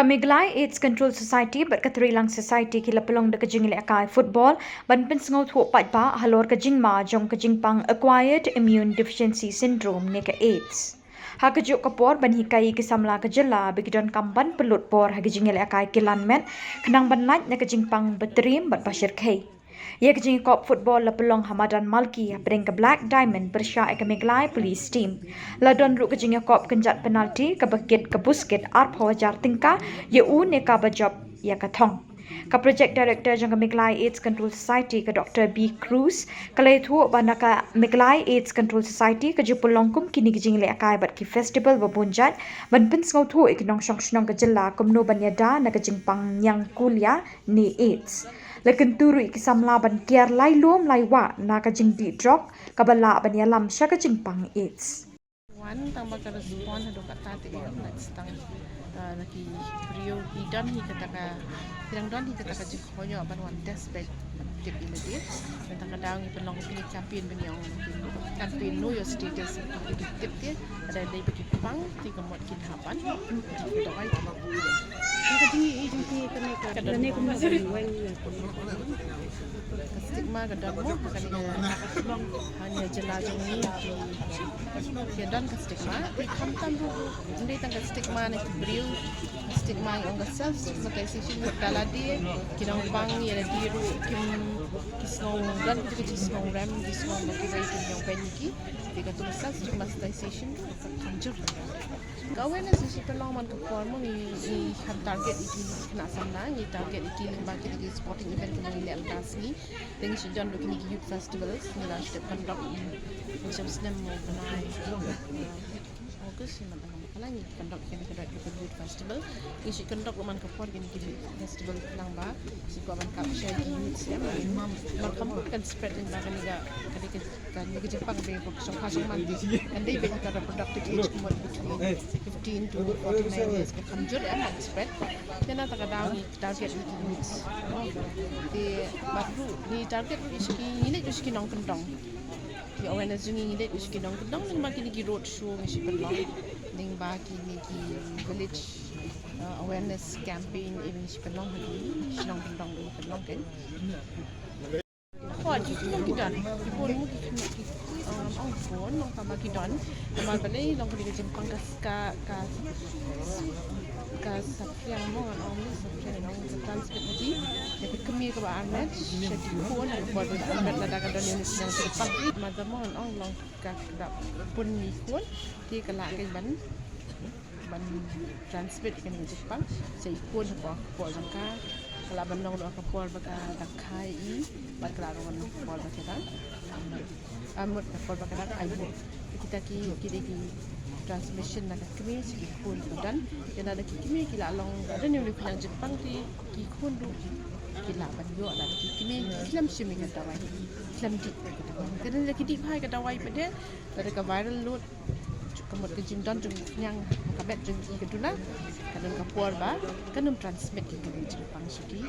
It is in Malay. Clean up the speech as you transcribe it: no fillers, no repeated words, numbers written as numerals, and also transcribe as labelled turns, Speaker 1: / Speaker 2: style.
Speaker 1: Meghalaya Aids Control Society but Treilang Soceity kila pelong de jingiakai football ban sngewthuh paidbah halor jingma jong jingpang Acquired Immune Deficiency Syndrome ne AIDS. Kajuh kapor ban hikai samla Jylla bagi donkam ban pynlut por jingialekai kilan met khnang ban lait ne jingpang betrim bat basirkai. Jingiakop football la pelong Madan Malki bring Black Diamond bersya Meghalaya Police Team. La don Drok Jingiakop kenjat penalti ke bakit ke busket arp hawajar tingka ne ka bajab kathong. Project Director jang Meghalaya Aids Control Society ke Dr. B Decruse kalethu banaka Meghalaya Aids Control Society ke jupulongkum kini Jingialekai bat ki festival babunjat ban sngewthuh iknong song ke Jylla kumno banyada na jingpang yang kulia ni AIDS. Kyntu samla ban Kiar lai lom lai wa na jing Drok kabala ban yalam sya jingpang AIDS.
Speaker 2: One tambah ke respon hadu kata ti next tang lagi beliau hidan hi kata tidang don hi kata jik konyo ban one test back tip in the day tentang kadang penong pilih champion beniong champion know your status tip dia ada dari bagi pang ti kemot kin hapan di doi kadang stigma kadang mo hanya jelajah ni kedan ke stigma kamtan ru ndai tang stigma ni beliau stigma yang self stigmatization daladi kinang pang ya diru kim kisnong dan kisnong ram kisnong motivating yang beniki because self stigmatization kanjur awareness is tolong man perform ni ham target iki nak samla ni target iki limba ki sporting event ni le amtas ni dengan sejan do kini youth festivals ni la step conduct macam senam mo banai August ni Madan Malki conduct kini youth festival ni si conduct man kapor kini festival langba si ko man capture youth sem makam kan spread in lagan niga kan ni jingpang be song khasong man and they been got a productive age between 15 to 49 years kan jur am spread kena takadaw ni target youth di baru ni target ni iski nong kendong di awareness jungi ni iski nong kendong ni makin ni road show ni si pelong ning baki ni village awareness campaign even si pelong ni sinong kendong ni pelong kan di kidan pun ang phone nong tama kidan namal balay long kini jingpang ka sakyang mo ang omni sakyang nong transmit ni jadi kami ke awerness jadi phone buat awerness la daga don ni sedang jingpang madamon ang long ka pun ni phone ti kala kai ban transmit kan jingpang sei phone ko jangka kalau bandong do kapol baka dakai bak larongan kapol baka amot kapol baka dak aibu kita ki transmission nak kami si pun dan yang ada kimi kila long ada ni ulip nang Jepang ti ki kundu kila banyo ada kimi kilam simi kata wai kilam di kata lagi di pai kata wai pede ada ka viral load kemot ke jindan jung yang kabet jung ki keduna kadang kapor ba kanum transmit ki Jepang suki